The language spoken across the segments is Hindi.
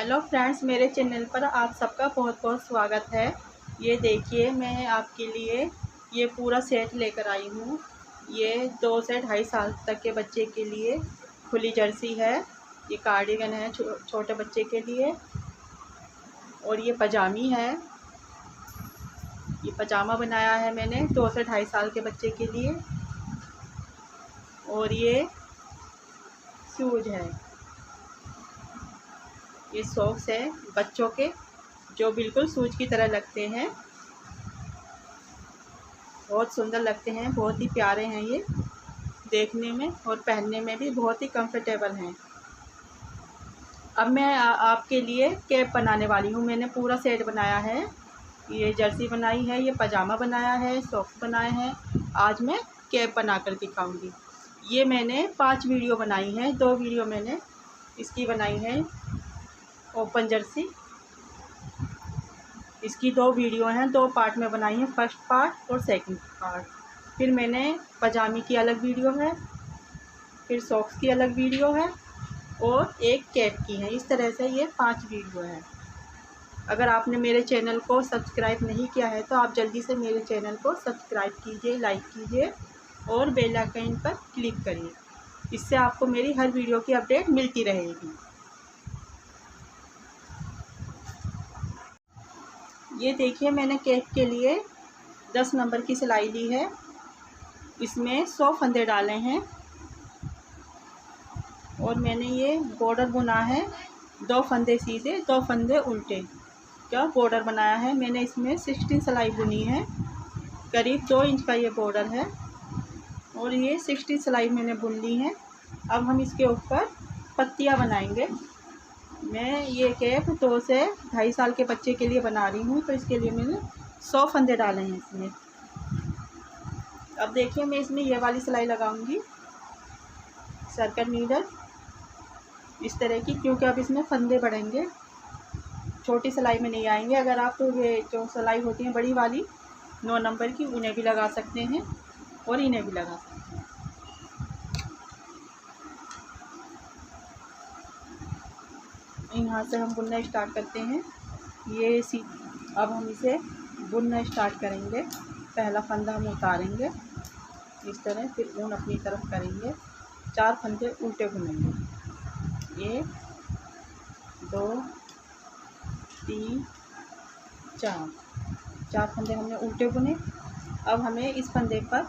हेलो फ्रेंड्स, मेरे चैनल पर आप सबका बहुत बहुत स्वागत है। ये देखिए, मैं आपके लिए ये पूरा सेट लेकर आई हूँ। ये 2 से 2.5 साल तक के बच्चे के लिए खुली जर्सी है। ये कार्डिगन है छोटे बच्चे के लिए, और ये पजामी है। ये पजामा बनाया है मैंने 2 से 2.5 साल के बच्चे के लिए। और ये शूज़ है, ये सॉक्स है बच्चों के, जो बिल्कुल शूज की तरह लगते हैं। बहुत सुंदर लगते हैं, बहुत ही प्यारे हैं ये देखने में, और पहनने में भी बहुत ही कंफर्टेबल हैं। अब मैं आपके लिए कैप बनाने वाली हूँ। मैंने पूरा सेट बनाया है। ये जर्सी बनाई है, ये पजामा बनाया है, सॉक्स बनाए हैं। आज मैं कैप बना कर दिखाऊँगी। ये मैंने 5 वीडियो बनाई हैं। 2 वीडियो मैंने इसकी बनाई है ओपन जर्सी। इसकी 2 वीडियो हैं, 2 पार्ट में बनाई हैं, फर्स्ट पार्ट और सेकंड पार्ट। फिर मैंने पजामी की अलग वीडियो है, फिर सॉक्स की अलग वीडियो है, और एक कैप की है। इस तरह से ये 5 वीडियो हैं। अगर आपने मेरे चैनल को सब्सक्राइब नहीं किया है तो आप जल्दी से मेरे चैनल को सब्सक्राइब कीजिए, लाइक कीजिए और बेल आइकन पर क्लिक करिए। इससे आपको मेरी हर वीडियो की अपडेट मिलती रहेगी। ये देखिए, मैंने कैप के लिए 10 नंबर की सिलाई ली है। इसमें 100 फंदे डाले हैं, और मैंने ये बॉर्डर बुना है। 2 फंदे सीधे, 2 फंदे उल्टे का बॉर्डर बनाया है। मैंने इसमें 16 सिलाई बुनी है। करीब 2 इंच का ये बॉर्डर है, और ये 16 सिलाई मैंने बुन ली है। अब हम इसके ऊपर पत्तियां बनाएंगे। मैं ये कैप 2 से 2.5 साल के बच्चे के लिए बना रही हूँ, तो इसके लिए मैंने 100 फंदे डाले हैं इसमें। अब देखिए, मैं इसमें ये वाली सिलाई लगाऊंगी, सर्कल नीडल इस तरह की, क्योंकि अब इसमें फंदे बढ़ेंगे, छोटी सिलाई में नहीं आएंगे। अगर आप तो ये जो सिलाई होती है बड़ी वाली 9 नंबर की, उन्हें भी लगा सकते हैं और इन्हें भी लगा सकते हैं। यहाँ से हम बुनना स्टार्ट करते हैं। ये अब हम इसे बुनना स्टार्ट करेंगे। पहला फंदा हम उतारेंगे इस तरह, फिर ऊन अपनी तरफ करेंगे। 4 फंदे उल्टे बुनेंगे। 1 2 3 4 फंदे हमने उल्टे बुने। अब हमें इस फंदे पर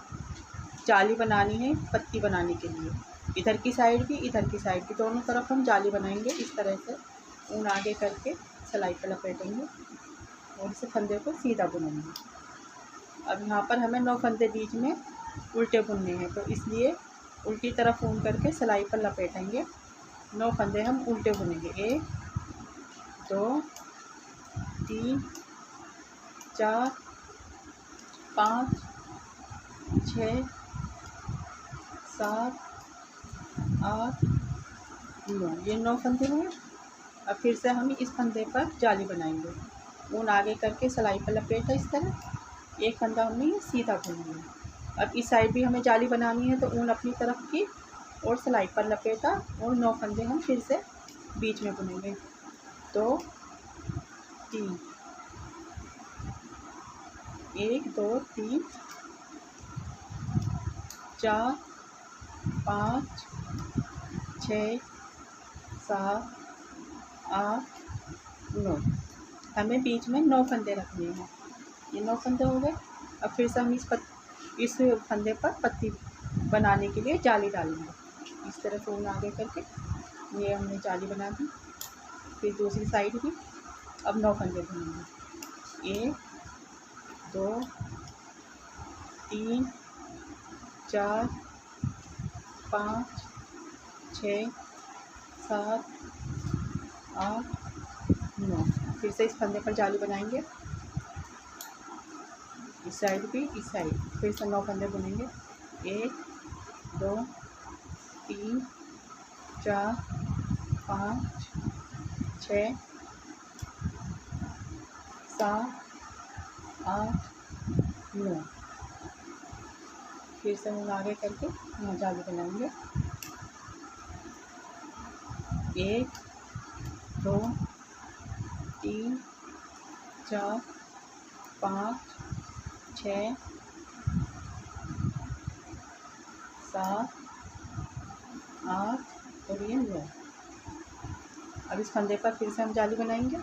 जाली बनानी है पत्ती बनाने के लिए। इधर की साइड भी, इधर की साइड भी, दोनों तरफ हम जाली बनाएंगे। इस तरह से ऊन आगे करके सिलाई पर लपेटेंगे और इस फंदे को सीधा बुनेंगे। अब यहाँ पर हमें 9 फंदे बीच में उल्टे बुनने हैं, तो इसलिए उल्टी तरफ ऊन करके सिलाई पर लपेटेंगे। 9 फंदे हम उल्टे बुनेंगे। 1 2 3 4 5 6 7 8 9, ये 9 फंदे हैं। अब फिर से हम इस फंदे पर जाली बनाएंगे। ऊन आगे करके सिलाई पर लपेटा इस तरह। एक फंदा हमने सीधा बुनेंगे। अब इस साइड भी हमें जाली बनानी है, तो ऊन अपनी तरफ की और सिलाई पर लपेटा, और 9 फंदे हम फिर से बीच में बुनेंगे। 2 3 1 2 3 4 5 6 7 8 9, हमें बीच में 9 फंदे रखने हैं। ये 9 फंदे हो गए। अब फिर से हम इस फंदे पर पत्ती बनाने के लिए जाली डालेंगे। इस तरह से ऊन आगे करके ये हमने जाली बना दी। फिर दूसरी साइड भी अब 9 फंदे बुनेंगे। 1 2 3 4 5 6 7 8 9, फिर से इस फंदे पर जाली बनाएंगे। इस साइड भी, इस साइड फिर से 9 फंदे बुनेंगे। 1 2 3 4 5 6 7 8 9, फिर से हम आगे करके यहाँ जाली बनाएंगे। 1 2 3 4 5 6 7 8 और ये 9। अब इस फंदे पर फिर से हम जाली बनाएंगे।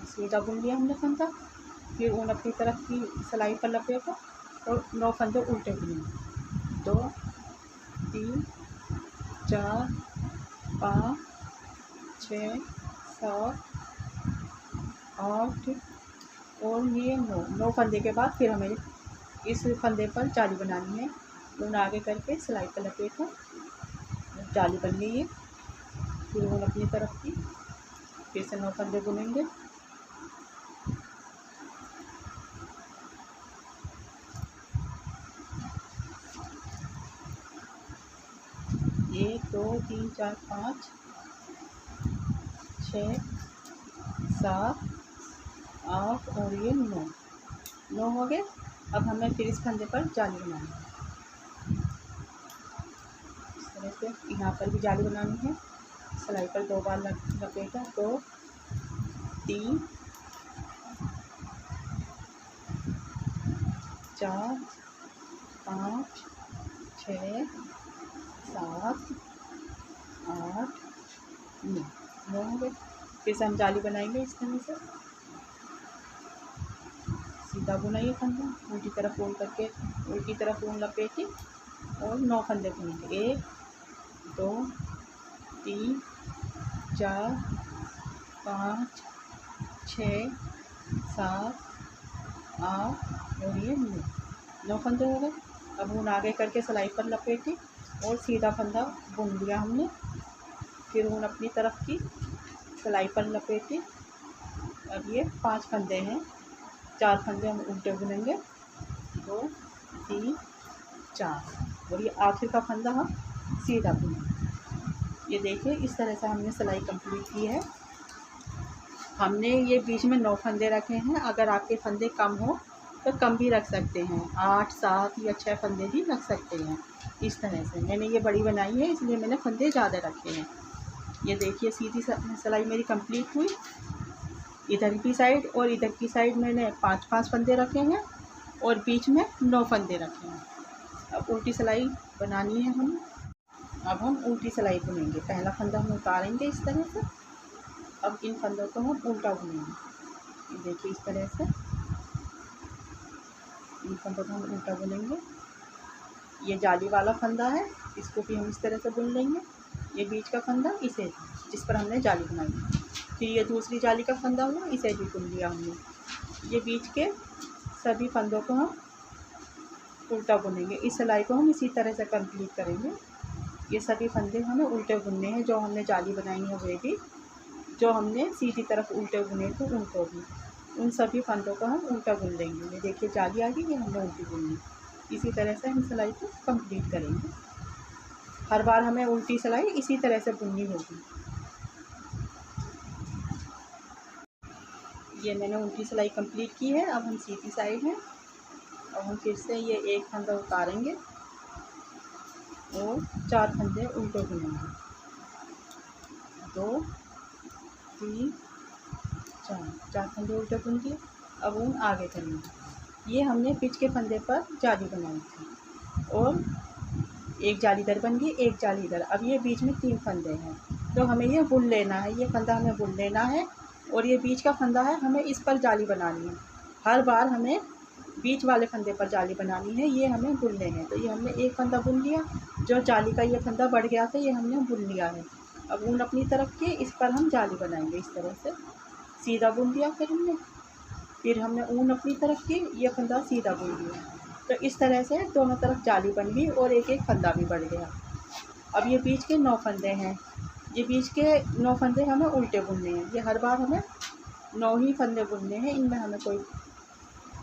सीधा बुन लिया हमने फंदा, फिर ऊन अपनी तरफ की सिलाई पर लपेटा और 9 फंदे उल्टे बुने। 2 3 4 5 6 7 8 और ये 9 फंदे के बाद फिर हमें इस फंदे पर जाली बनानी है। ऊन आगे करके सिलाई पर लपेटा, जाली बन गई है। फिर ऊन अपनी तरफ की फिर से 9 फंदे बुनेंगे। एक 2 3 4 5 6 7 8 और ये 9 हो गए। अब हमें फिर इस फंदे पर जाली बनानी है। इस तरह से यहाँ पर भी जाली बनानी है। सिलाई पर 2 बार लपेटा, 2 3 4 5 6 7 8 9 हो गए। फिर से हम जाली बनाएंगे इस तरह से। सीधा बुनाइए फंदा, उल्टी तरफ फोल्ड करके उल्टी तरफ ऊन लपेटी और 9 फंदे बुनेंगे। 1 2 3 4 5 6 7 8 और ये 9 फंदे हो गए। अब ऊन आगे करके सिलाई पर लपेटी और सीधा फंदा बुन लिया हमने। फिर ऊन अपनी तरफ की सिलाई पर लपेटी। अब ये 5 फंदे हैं, 4 फंदे हम उल्टे बुनेंगे। 2 3 4 और ये आखिर का फंदा हम सीधा बुनेंगे। ये देखिए इस तरह से हमने सिलाई कंप्लीट की है। हमने ये बीच में 9 फंदे रखे हैं। अगर आपके फंदे कम हो तो कम भी रख सकते हैं, 8 7 या 6 फंदे भी रख सकते हैं। इस तरह से मैंने ये बड़ी बनाई है, इसलिए मैंने फंदे ज़्यादा रखे हैं। ये देखिए सीधी सिलाई मेरी कंप्लीट हुई। इधर की साइड और इधर की साइड मैंने 5-5 फंदे रखे हैं और बीच में 9 फंदे रखे हैं। अब उल्टी सिलाई बनानी है हमें। अब हम उल्टी सिलाई बुनेंगे। पहला फंदा हम उतारेंगे इस तरह से। अब इन फंदों को हम उल्टा बुनेंगे। ये देखिए इस तरह से इन फंदों को हम उल्टा बुनेंगे। ये जाली वाला फंदा है, इसको भी हम इस तरह से बुन लेंगे। ये बीच का फंदा इसे जिस पर हमने जाली बनाई। फिर ये दूसरी जाली का फंदा हुआ, इसे भी बुन लिया हमने। ये बीच के सभी फंदों को हम उल्टा बुनेंगे। इस सिलाई को हम इसी तरह से कंप्लीट करेंगे। ये सभी फंदे हमें उल्टे बुनने हैं, जो हमने जाली बनाई है वे भी, जो हमने सीधी तरफ उल्टे बुने थे उनको भी। उन सभी फंदों को हम उल्टा बुन लेंगे। ये देखिए जाली आ गई, ये हमने उल्टी बुनी। इसी तरह से हम सिलाई को कंप्लीट करेंगे। हर बार हमें उल्टी सिलाई इसी तरह से बुननी होगी। ये मैंने उल्टी सिलाई कंप्लीट की है। अब हम सीधी साइड हैं। अब हम फिर से ये एक फंदा उतारेंगे और 4 फंदे उल्टे बुनेंगे। 2 3 4 फंदे उल्टे बुन दिए। अब ऊन आगे करेंगे। ये हमने पिच के फंदे पर जाली बनाई थी और एक जाली इधर बन गई, एक जाली इधर। अब ये बीच में 3 फंदे हैं, तो हमें ये बुन लेना है। ये फंदा हमें बुन लेना है और ये बीच का फंदा है, हमें इस पर जाली बनानी है। हर बार हमें बीच वाले फंदे पर जाली बनानी है, ये हमें बुनने हैं। तो ये हमने एक फंदा बुन लिया, जो जाली का ये फंदा बढ़ गया था ये हमने बुन लिया है। अब ऊन अपनी तरफ के इस पर हम जाली बनाएंगे। इस तरह से सीधा बुन दिया, फिर हमने ऊन अपनी तरफ की ये फंदा सीधा बुन लिया। तो इस तरह से दोनों तरफ जाली बन गई और एक एक फंदा भी बढ़ गया। अब ये बीच के 9 फंदे हैं। ये बीच के 9 फंदे हमें उल्टे बुनने हैं। ये हर बार हमें 9 ही फंदे बुनने हैं, इनमें हमें कोई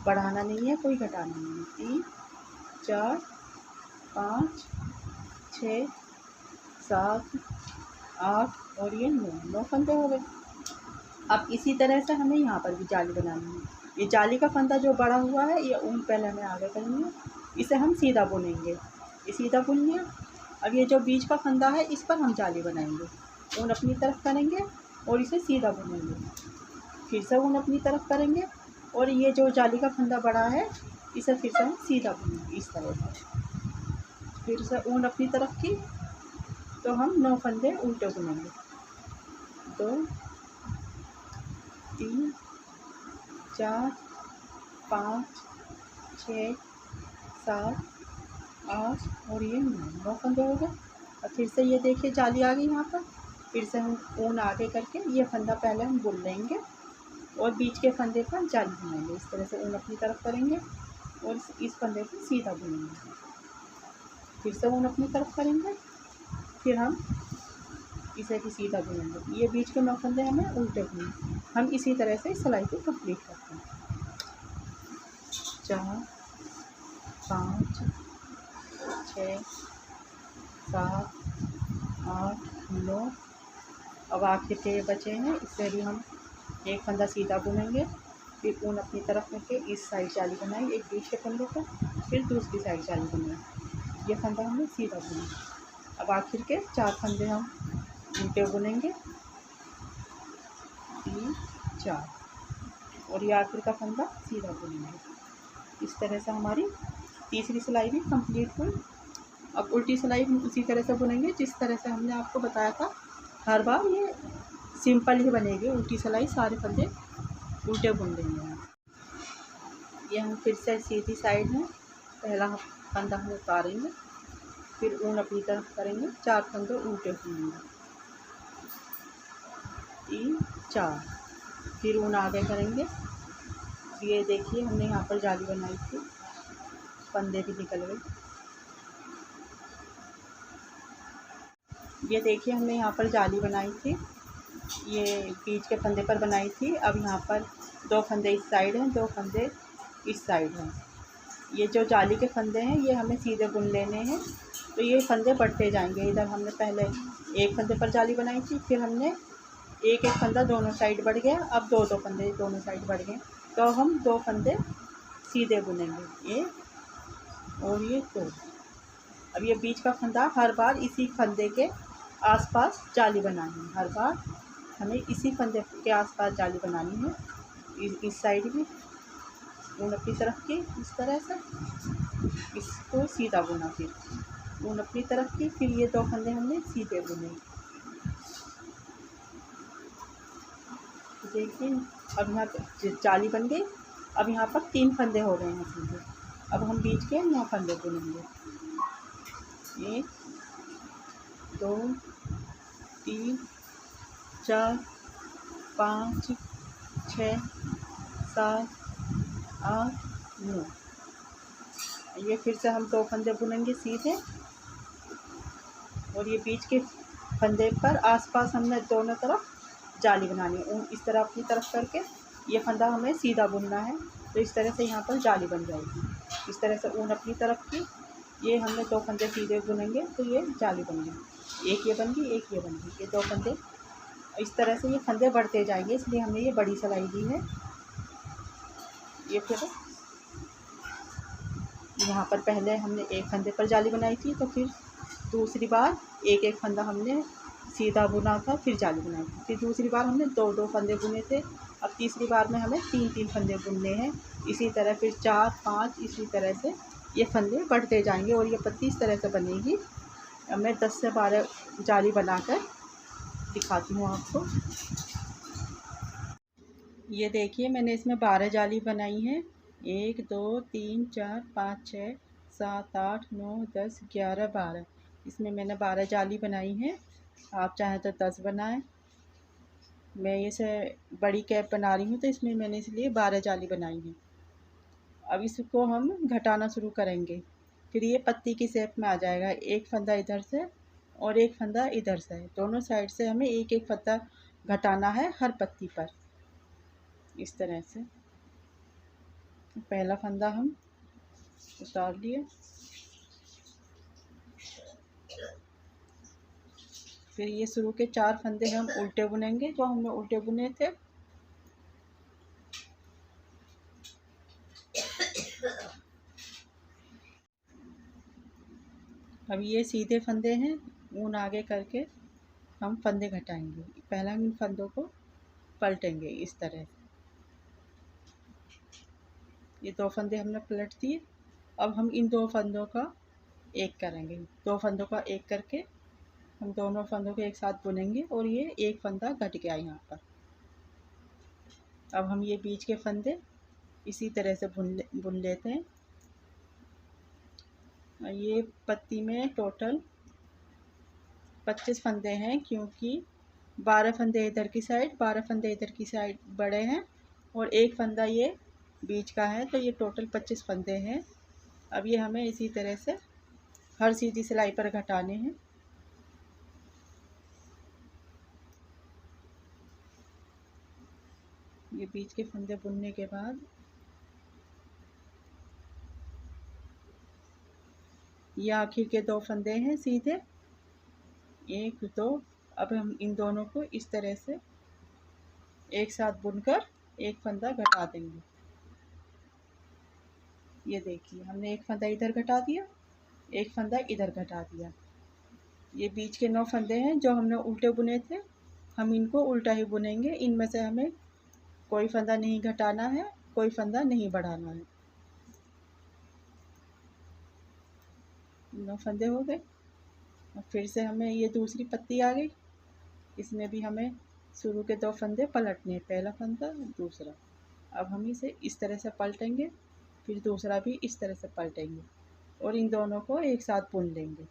बढ़ाना नहीं है, कोई घटाना नहीं है। 3 4 5 6 7 8 और ये 9 फंदे हो गए। अब इसी तरह से हमें यहाँ पर भी जाली बनानी है। ये जाली का फंदा जो बड़ा हुआ है, ये ऊन पहले हमें आगे करनी है, इसे हम सीधा बुनेंगे। ये सीधा बुन लिया, अब ये जो बीच का फंदा है इस पर हम जाली बनाएंगे, ऊन अपनी तरफ करेंगे और इसे सीधा बुनेंगे, फिर से ऊन अपनी तरफ करेंगे और ये जो जाली का फंदा बड़ा है इसे फिर से हम सीधा बुनेंगे इस तरह से। फिर से ऊन अपनी तरफ की तो हम 9 फंदे उल्टे बुनेंगे, 2 3 4 5 6 7 8 और ये 9 फंदे हो गए। और फिर से ये देखिए जाली आ गई यहाँ पर, फिर से हम ऊन आगे करके ये फंदा पहले हम बुन लेंगे और बीच के फंदे पर जाली बनाएंगे। इस तरह से ऊन अपनी तरफ करेंगे और इस फंदे को सीधा बुनेंगे, फिर से ऊन अपनी तरफ करेंगे, फिर हम इसे भी सीधा बुनेंगे। ये बीच के 9 फंदे हमें उल्टे बुने। हम इसी तरह से सिलाई को कंप्लीट करते हैं। 4 5 6 7 8 9। अब आखिर के बचे हैं, इससे भी हम एक फंदा सीधा बुनेंगे, फिर ऊन अपनी तरफ करके इस साइड जाली बनाएंगे एक बीच के फंदे पर, फिर दूसरी साइड जाली बनाएंगे। ये फंदा हमने सीधा बुना। अब आखिर के 4 फंदे हम उल्टे बुनेंगे, 3 4 और ये आखिर का फंदा सीधा बुनेंगे। इस तरह से हमारी तीसरी सिलाई भी कंप्लीट हुई। अब उल्टी सिलाई हम उसी तरह से बुनेंगे जिस तरह से हमने आपको बताया था। हर बार ये सिंपल ही बनेगी उल्टी सिलाई, सारे फंदे उल्टे बुन देंगे। ये हम फिर से सीधी साइड में पहला फंदा हम उतारेंगे, फिर ऊन अपनी तरफ करेंगे, 4 फंदे उल्टे बुनेंगे, 3 4, फिर ऊन आगे करेंगे। ये देखिए हमने यहाँ पर जाली बनाई थी, फंदे भी निकल गए। ये देखिए हमने यहाँ पर जाली बनाई थी, ये बीच के फंदे पर बनाई थी। अब यहाँ पर 2 फंदे इस साइड हैं, 2 फंदे इस साइड हैं। ये जो जाली के फंदे हैं ये हमें सीधे बुन लेने हैं, तो ये फंदे बढ़ते जाएंगे। इधर हमने पहले एक फंदे पर जाली बनाई थी, फिर हमने एक एक फंदा दोनों साइड बढ़ गया, अब 2 फंदे दोनों साइड बढ़ गए, तो हम 2 फंदे सीधे बुनेंगे, ये और ये 2। अब ये बीच का फंदा हर बार इसी फंदे के आसपास जाली बनानी है, हर बार हमें इसी फंदे के आसपास जाली बनानी है। इस साइड भी ऊन अपनी तरफ की इस तरह से इसको सीधा बुना, फिर ऊन अपनी तरफ की, फिर ये 2 फंदे हमने सीधे बुने। देखिए अब यहाँ जाली बन गई। अब यहाँ पर 3 फंदे हो गए हैं सीधे। अब हम बीच के 9 फंदे बुनेंगे, 1 2 3 4 5 6 7 8 9। ये फिर से हम 2 फंदे बुनेंगे सीधे और ये बीच के फंदे पर आसपास हमने दोनों तरफ जाली बनानी है। ऊन इस तरह अपनी तरफ करके ये फंदा हमें सीधा बुनना है, तो इस तरह से यहाँ पर जाली बन जाएगी। इस तरह से ऊन अपनी तरफ की, ये हमने 2 फंदे सीधे बुनेंगे तो ये जाली बन गई। एक ये बन गई, एक ये बन गई, ये 2 फंदे। इस तरह से ये फंदे बढ़ते जाएंगे, इसलिए हमने ये बड़ी सिलाई दी है। ये फिर यहाँ पर पहले हमने एक फंदे पर जाली बनाई थी, तो फिर दूसरी बार एक एक फंदा हमने सीधा बुना था, फिर जाली बनाई थी। फिर दूसरी बार हमने 2 फंदे बुने थे। अब तीसरी बार में हमें 3 फंदे बुनने हैं। इसी तरह फिर 4 5 इसी तरह से ये फंदे बढ़ते जाएंगे और ये पत्ती इस तरह से बनेगी। अब मैं 10 से 12 जाली बनाकर दिखाती हूँ आपको। ये देखिए मैंने इसमें 12 जाली बनाई है। 1 2 3 4 5 6 7 8 9 10 11 12, इसमें मैंने 12 जाली बनाई है। आप चाहें तो 10 बनाएं। मैं इसे बड़ी कैप बना रही हूँ तो इसमें मैंने इसलिए 12 जाली बनाई है। अब इसको हम घटाना शुरू करेंगे, फिर ये पत्ती की शेप में आ जाएगा। एक फंदा इधर से और एक फंदा इधर से, दोनों साइड से हमें एक एक फंदा घटाना है हर पत्ती पर। इस तरह से पहला फंदा हम उतार लिए, फिर ये शुरू के 4 फंदे हम उल्टे बुनेंगे जो हमने उल्टे बुने थे। अब ये सीधे फंदे हैं, ऊन आगे करके हम फंदे घटाएंगे। पहला हम इन फंदों को पलटेंगे इस तरह। ये दो फंदे हमने पलट दिए। अब हम इन दो फंदों का एक करेंगे। दो फंदों का एक करके हम दोनों फंदों को एक साथ बुनेंगे और ये एक फंदा घट गया यहाँ पर। अब हम ये बीच के फंदे इसी तरह से बुन लेते हैं। ये पत्ती में टोटल 25 फंदे हैं, क्योंकि 12 फंदे इधर की साइड, 12 फंदे इधर की साइड बड़े हैं और एक फंदा ये बीच का है, तो ये टोटल 25 फंदे हैं। अब ये हमें इसी तरह से हर सीधी सिलाई पर घटाने हैं। ये बीच के फंदे बुनने के बाद ये आखिर के दो फंदे हैं सीधे, एक दो। अब हम इन दोनों को इस तरह से एक साथ बुनकर एक फंदा घटा देंगे। ये देखिए, हमने एक फंदा इधर घटा दिया, एक फंदा इधर घटा दिया। ये बीच के 9 फंदे हैं जो हमने उल्टे बुने थे, हम इनको उल्टा ही बुनेंगे। इनमें से हमें कोई फंदा नहीं घटाना है, कोई फंदा नहीं बढ़ाना है। 9 फंदे हो गए। और फिर से हमें ये दूसरी पत्ती आ गई, इसमें भी हमें शुरू के 2 फंदे पलटने हैं, पहला फंदा दूसरा। अब हम इसे इस तरह से पलटेंगे, फिर दूसरा भी इस तरह से पलटेंगे और इन दोनों को एक साथ बुन लेंगे।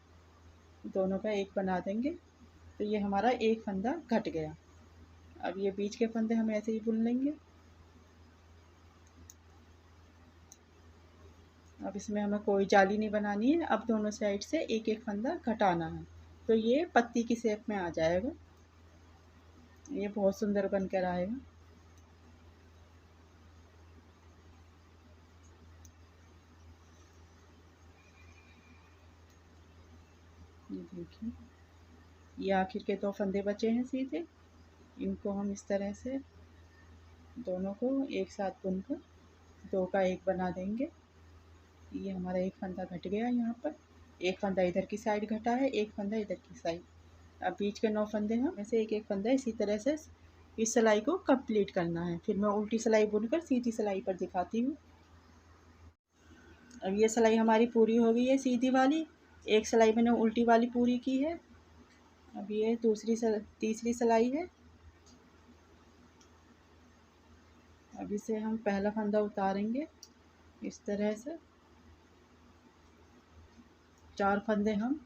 दोनों का एक बना देंगे, तो ये हमारा एक फंदा घट गया। अब ये बीच के फंदे हम ऐसे ही बुन लेंगे। अब इसमें हमें कोई जाली नहीं बनानी है। अब दोनों साइड से एक एक फंदा घटाना है, तो ये पत्ती की शेप में आ जाएगा। ये बहुत सुंदर बनकर आएगा। ये देखिए, ये आखिर के 2 फंदे बचे हैं सीधे, इनको हम इस तरह से दोनों को एक साथ बुनकर 2 का एक बना देंगे। ये हमारा एक फंदा घट गया यहाँ पर, एक फंदा इधर की साइड घटा है, एक फंदा इधर की साइड। अब बीच के 9 फंदे हैं, ऐसे एक एक फंदा इसी तरह से इस सिलाई को कंप्लीट करना है। फिर मैं उल्टी सिलाई बुनकर सीधी सिलाई पर दिखाती हूँ। अब ये सिलाई हमारी पूरी हो गई है सीधी वाली, एक सिलाई मैंने उल्टी वाली पूरी की है। अब ये तीसरी सिलाई है। अब इसे हम पहला फंदा उतारेंगे इस तरह से। 4 फंदे हम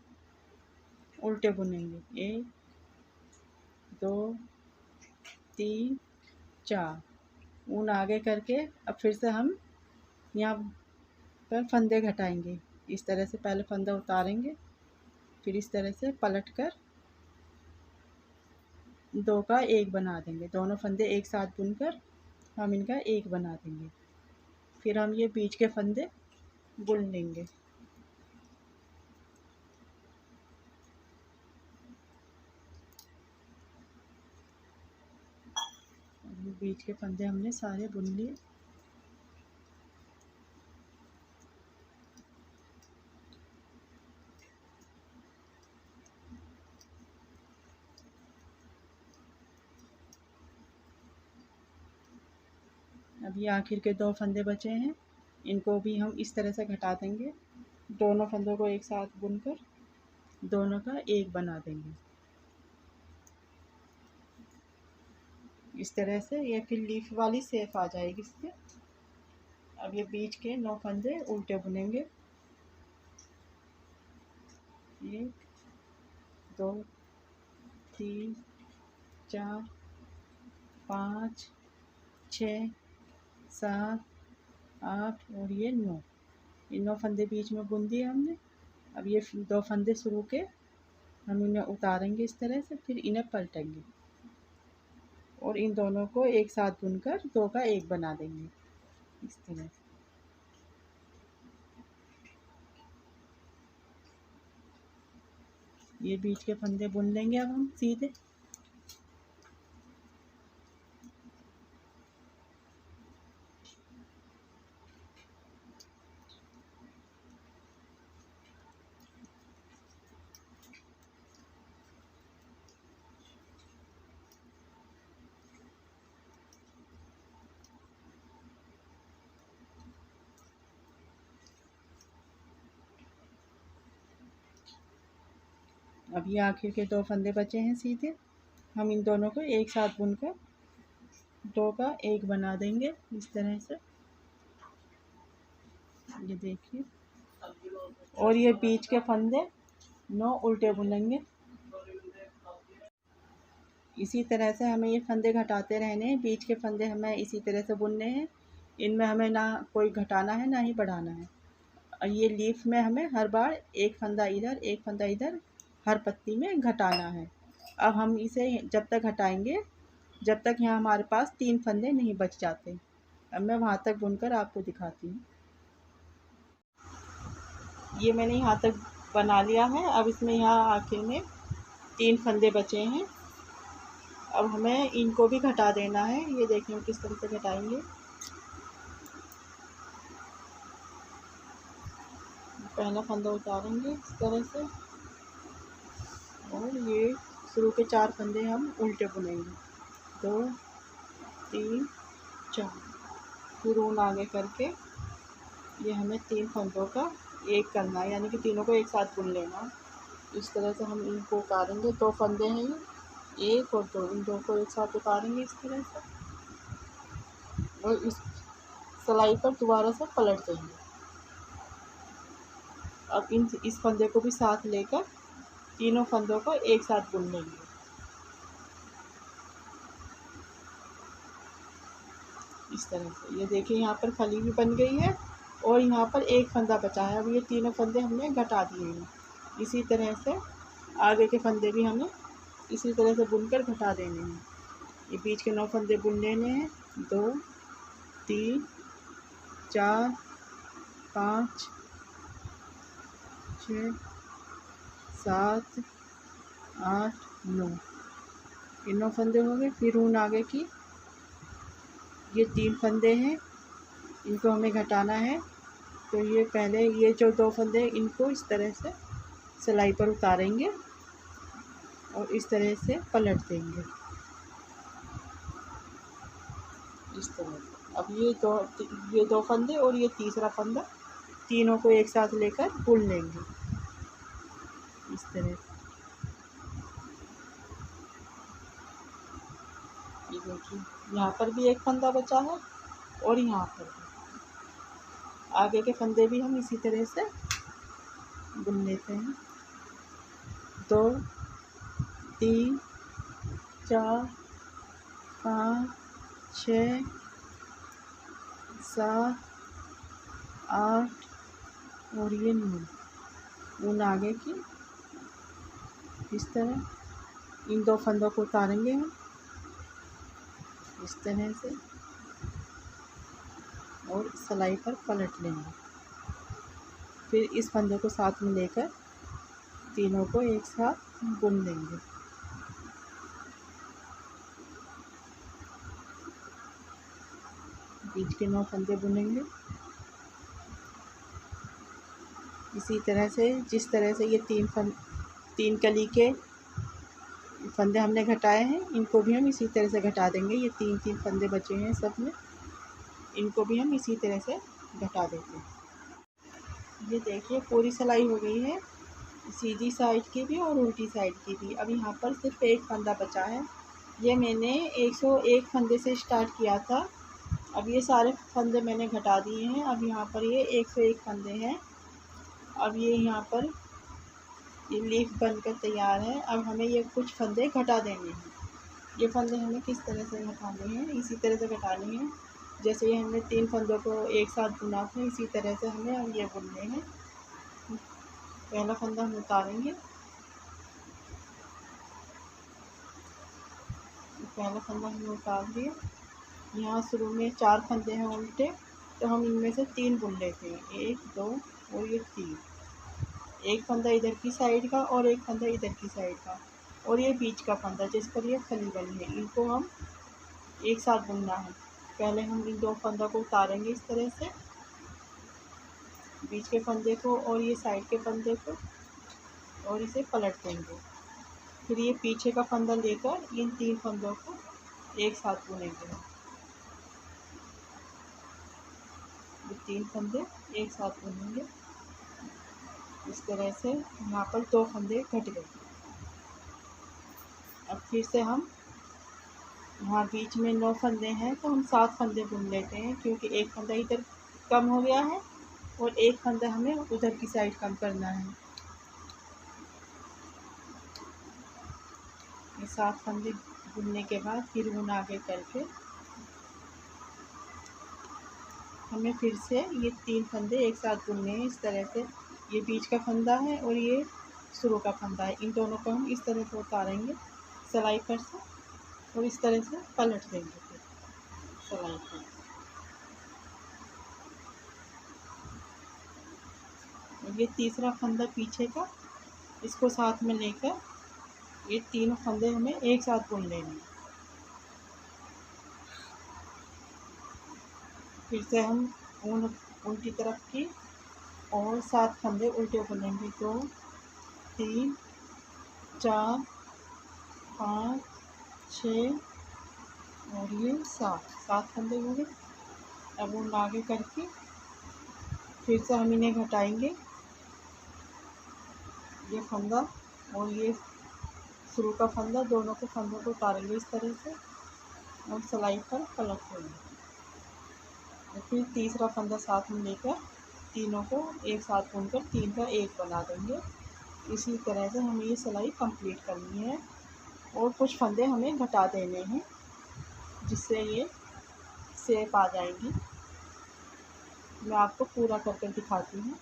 उल्टे बुनेंगे, 1 2 3 4। ऊन आगे करके अब फिर से हम यहाँ पर फंदे घटाएंगे। इस तरह से पहले फंदा उतारेंगे, फिर इस तरह से पलट कर 2 का एक बना देंगे। दोनों फंदे एक साथ बुनकर हम इनका एक बना देंगे। फिर हम ये बीच के फंदे बुन लेंगे। बीच के फंदे हमने सारे बुन लिए। अब ये आखिर के 2 फंदे बचे हैं, इनको भी हम इस तरह से घटा देंगे। दोनों फंदों को एक साथ बुनकर दोनों का एक बना देंगे। इस तरह से ये फिर लीफ वाली शेप आ जाएगी इससे। अब ये बीच के 9 फंदे उल्टे बुनेंगे, 1 2 3 4 5 6 7 8 और ये 9। ये 9 फंदे बीच में बुन दिए हमने। अब ये 2 फंदे शुरू के हम इन्हें उतारेंगे इस तरह से, फिर इन्हें पलटेंगे और इन दोनों को एक साथ बुनकर 2 का एक बना देंगे इस तरह से। ये बीच के फंदे बुन लेंगे अब हम सीधे। अब ये आखिर के 2 फंदे बचे हैं सीधे, हम इन दोनों को एक साथ बुनकर 2 का एक बना देंगे इस तरह से, ये देखिए। और ये बीच के फंदे 9 उल्टे बुनेंगे। इसी तरह से हमें ये फंदे घटाते रहने हैं, बीच के फंदे हमें इसी तरह से बुनने हैं। इनमें हमें ना कोई घटाना है ना ही बढ़ाना है। और ये लीफ में हमें हर बार एक फंदा इधर एक फंदा इधर हर पत्ती में घटाना है। अब हम इसे जब तक घटाएंगे जब तक यहाँ हमारे पास 3 फंदे नहीं बच जाते। अब मैं वहाँ तक बुनकर आपको दिखाती हूँ। ये मैंने यहाँ तक बना लिया है। अब इसमें यहाँ आखिर में 3 फंदे बचे हैं। अब हमें इनको भी घटा देना है। ये देखिए हम किस तरह से घटाएंगे। पहला फंदा उतारेंगे इस तरह से और ये शुरू के 4 फंदे हम उल्टे बुनेंगे, 2 3 4। फिर ऊन आगे करके ये हमें 3 फंदों का एक करना है, यानी कि तीनों को एक साथ बुन लेना। इस तरह से हम इनको उतारेंगे। 2 फंदे हैं ये, 1 और 2, इन 2 को एक साथ उतारेंगे इस तरह से और इस सिलाई पर दोबारा से पलट देंगे। अब इस फंदे को भी साथ लेकर तीनों फंदों को एक साथ बुन लेंगे। इस तरह से ये देखिए यहाँ पर फली भी बन गई है और यहाँ पर एक फंदा बचा है। अब ये तीनों फंदे हमने घटा दिए हैं। इसी तरह से आगे के फंदे भी हमें इसी तरह से बुनकर घटा देने हैं। ये बीच के 9 फंदे बुन लेने हैं, 2 3 4 5 6 7 8 9, ये 9 फंदे हो गए। फिर ऊन आगे की ये 3 फंदे हैं, इनको हमें घटाना है। तो ये पहले ये जो 2 फंदे इनको इस तरह से सिलाई पर उतारेंगे और इस तरह से पलट देंगे इस तरह से। अब ये दो फंदे और ये तीसरा फंदा तीनों को एक साथ लेकर बुन लेंगे इस तरह से। ये देखिए यहाँ पर भी एक फंदा बचा है और यहाँ पर भी। आगे के फंदे भी हम इसी तरह से बुन लेते हैं, 2 3 4 5 6 7 8 और ये 9। ऊन आगे की इस तरह इन 2 फंदों को उतारेंगे हम इस तरह से और सिलाई पर पलट लेंगे। फिर इस फंदे को साथ में लेकर तीनों को एक साथ बुन देंगे। बीच के 9 फंदे बुनेंगे इसी तरह से। जिस तरह से ये 3 कली के फंदे हमने घटाए हैं, इनको भी हम इसी तरह से घटा देंगे। ये 3 फंदे बचे हैं सब में, इनको भी हम इसी तरह से घटा देते हैं। ये देखिए पूरी सिलाई हो गई है, सीधी साइड की भी और उल्टी साइड की भी। अब यहाँ पर सिर्फ एक फंदा बचा है। ये मैंने 101 फंदे से स्टार्ट किया था। अब ये सारे फंदे मैंने घटा दिए हैं। अब यहाँ पर ये 101 फंदे हैं। अब ये यहाँ पर ये लीफ बनकर तैयार है। अब हमें ये कुछ फंदे घटा देने हैं। ये फंदे हमें किस तरह से घटाने हैं, इसी तरह से घटाने हैं जैसे ये हमने 3 फंदों को एक साथ बुना था, इसी तरह से हमें अब ये बुनने हैं। पहला फंदा हम उतारेंगे, पहला फंदा हमने उतार दिया। यहाँ शुरू में 4 फंदे हैं उल्टे, तो हम इनमें से 3 बुन लेते हैं, 1 2 और ये 3। एक फंदा इधर की साइड का और एक फंदा इधर की साइड का और ये बीच का फंदा जिस पर ये फली बनी है, इनको हम एक साथ बुनना है। पहले हम इन 2 फंदों को उतारेंगे इस तरह से, बीच के फंदे को और ये साइड के फंदे को, और इसे पलट देंगे। फिर ये पीछे का फंदा लेकर इन 3 फंदों को एक साथ बुनेंगे। ये 3 फंदे एक साथ बुनेंगे इस तरह से। यहाँ पर 2 फंदे घट गए। अब फिर से हम यहाँ बीच में 9 फंदे हैं तो हम 7 फंदे बुन लेते हैं, क्योंकि एक फंदा इधर कम हो गया है और एक फंदा हमें उधर की साइड कम करना है। ये 7 फंदे बुनने के बाद फिर बुन आगे करके हमें फिर से ये 3 फंदे एक साथ बुनने हैं। इस तरह से ये बीच का फंदा है और ये शुरू का फंदा है, इन दोनों को हम इस तरह से उतारेंगे सिलाई पर से और इस तरह से पलट देंगे फिर सिलाई पर। और ये तीसरा फंदा पीछे का, इसको साथ में लेकर ये तीनों फंदे हमें एक साथ बुन लेने हैं। फिर से हम उल्टी तरफ की और 7 फंदे उल्टे बुनेंगे। 2 3 4 5 6 और ये 7 फंदे हो गए। अब उन आगे करके फिर से हम इन्हें घटाएंगे, ये फंदा और ये शुरू का फंदा, दोनों के फंदों को उतारेंगे इस तरह से और सिलाई पर पलट देंगे। और फिर तीसरा फंदा साथ में लेकर तीनों को एक साथ बुनकर 3 का 1 बना देंगे। इसी तरह से हमें ये सिलाई कंप्लीट करनी है और कुछ फंदे हमें घटा देने हैं जिससे ये शेप आ जाएंगी। मैं आपको पूरा करके दिखाती हूँ।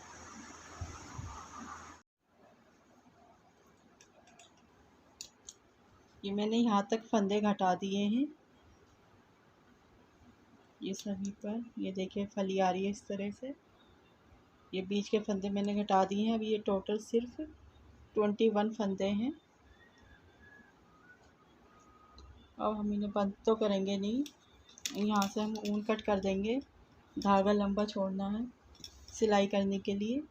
ये मैंने यहाँ तक फंदे घटा दिए हैं, ये सभी पर ये देखिए फली आ रही है इस तरह से। ये बीच के फंदे मैंने घटा दिए हैं। अब ये टोटल सिर्फ 21 फंदे हैं। अब हम इन्हें बंद तो करेंगे नहीं, यहाँ से हम ऊन कट कर देंगे, धागा लंबा छोड़ना है सिलाई करने के लिए।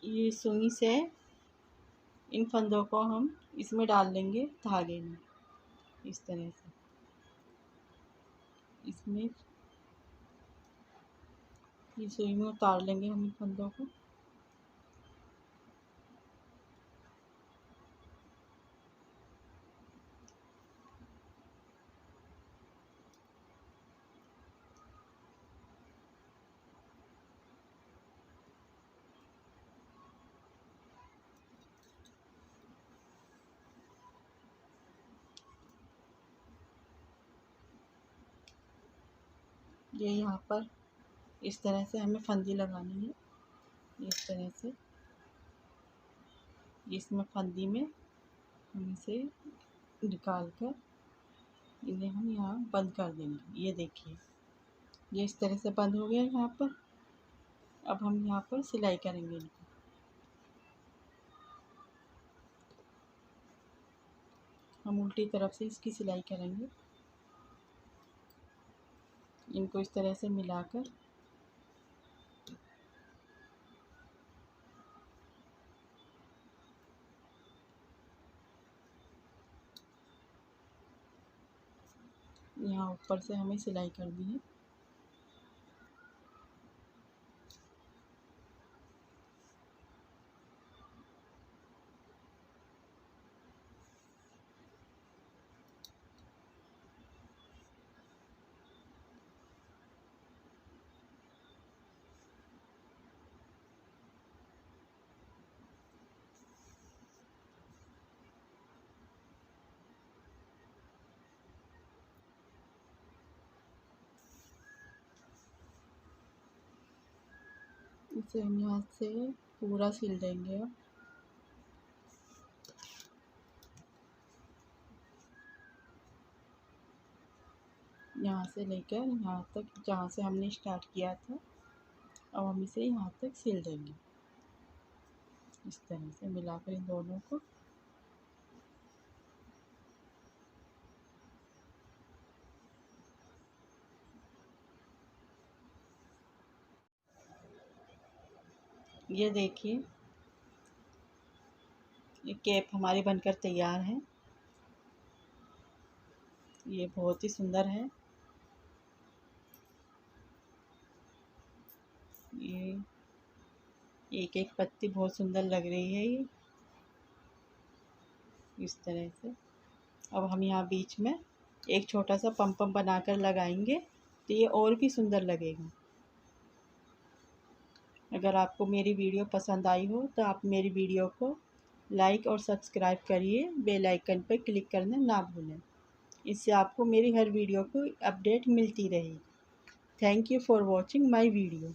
ये सुई से इन फंदों को हम इसमें डाल लेंगे धागे में इस तरह से। इसमें ये सुई में उतार लेंगे हम इन फंदों को। ये यहाँ पर इस तरह से हमें फंदी लगानी है, इस तरह से इसमें फंदी में हम इसे निकाल कर इन्हें हम यहाँ बंद कर देंगे। ये देखिए ये इस तरह से बंद हो गया यहाँ पर। अब हम यहाँ पर सिलाई करेंगे इनको। हम उल्टी तरफ से इसकी सिलाई करेंगे, इनको इस तरह से मिलाकर यहाँ ऊपर से हमें सिलाई करनी है। इसे हम यहाँ से पूरा सिल देंगे। अब यहाँ से लेकर यहाँ तक जहाँ से हमने स्टार्ट किया था, अब हम इसे यहाँ तक सिल देंगे इस तरह से मिलाकर इन दोनों को। ये देखिए ये कैप हमारी बनकर तैयार है। ये बहुत ही सुंदर है। ये एक एक पत्ती बहुत सुंदर लग रही है ये इस तरह से। अब हम यहाँ बीच में एक छोटा सा पम बनाकर लगाएंगे तो ये और भी सुंदर लगेगा। अगर आपको मेरी वीडियो पसंद आई हो तो आप मेरी वीडियो को लाइक और सब्सक्राइब करिए, बेल आइकन पर क्लिक करना ना भूलें। इससे आपको मेरी हर वीडियो की अपडेट मिलती रहेगी। Thank you for watching my video.